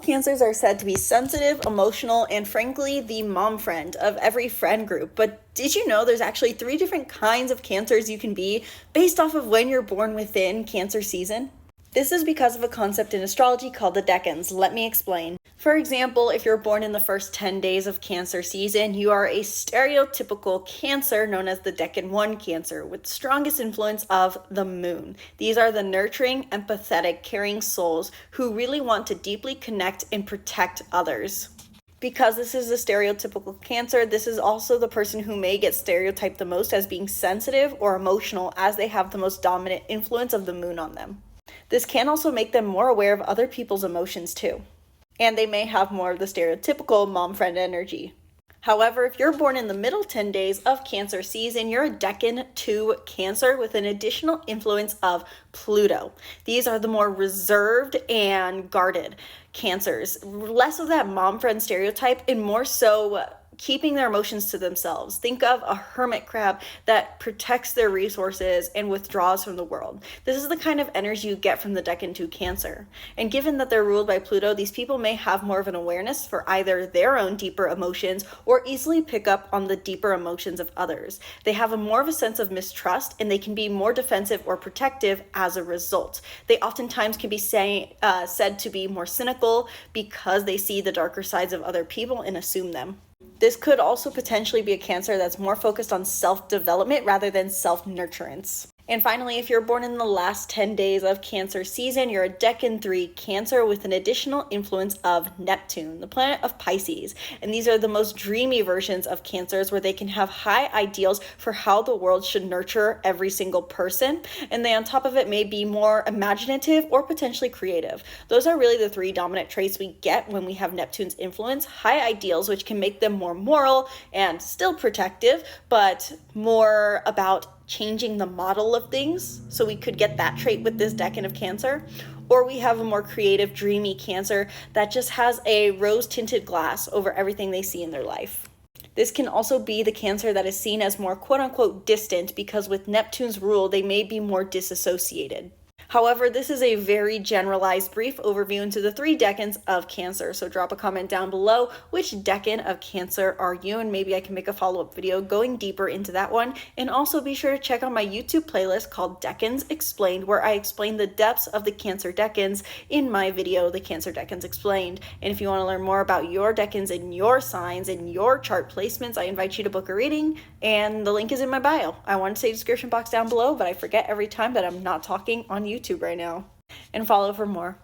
cancers are said to be sensitive, emotional, and frankly, the mom friend of every friend group. But did you know there's actually 3 different kinds of cancers you can be based off of when you're born within Cancer season? This is because of a concept in astrology called the decans. Let me explain. For example, if you're born in the first 10 days of Cancer season, you are a stereotypical Cancer known as the Decan 1 Cancer with the strongest influence of the moon. These are the nurturing, empathetic, caring souls who really want to deeply connect and protect others. Because this is a stereotypical Cancer, this is also the person who may get stereotyped the most as being sensitive or emotional, as they have the most dominant influence of the moon on them. This can also make them more aware of other people's emotions too. And they may have more of the stereotypical mom friend energy. However, if you're born in the middle 10 days of Cancer season, you're a Decan 2 Cancer with an additional influence of Pluto. These are the more reserved and guarded Cancers. Less of that mom friend stereotype and more so keeping their emotions to themselves. Think of a hermit crab that protects their resources and withdraws from the world. This is the kind of energy you get from the Decan 2 Cancer. And given that they're ruled by Pluto, these people may have more of an awareness for either their own deeper emotions or easily pick up on the deeper emotions of others. They have more of a sense of mistrust, and they can be more defensive or protective as a result. They oftentimes can be said to be more cynical because they see the darker sides of other people and assume them. This could also potentially be a Cancer that's more focused on self-development rather than self-nurturance. And finally, if you're born in the last 10 days of Cancer season, you're a Decan 3 Cancer with an additional influence of Neptune, the planet of Pisces. And these are the most dreamy versions of Cancers where they can have high ideals for how the world should nurture every single person. And they, on top of it, may be more imaginative or potentially creative. Those are really the 3 dominant traits we get when we have Neptune's influence. High ideals, which can make them more moral and still protective, but more about changing the model of things, so we could get that trait with this Decan of Cancer. Or we have a more creative, dreamy Cancer that just has a rose-tinted glass over everything they see in their life. This can also be the Cancer that is seen as more quote-unquote distant, because with Neptune's rule, they may be more disassociated. However, this is a very generalized brief overview into the 3 decans of Cancer. So drop a comment down below which Decan of Cancer are you, and maybe I can make a follow-up video going deeper into that one. And also be sure to check out my YouTube playlist called Decans Explained, where I explain the depths of the Cancer decans in my video, The Cancer Decans Explained. And if you want to learn more about your decans and your signs and your chart placements, I invite you to book a reading, and the link is in my bio. I want to say description box down below, but I forget every time that I'm not talking on YouTube right now. And follow for more.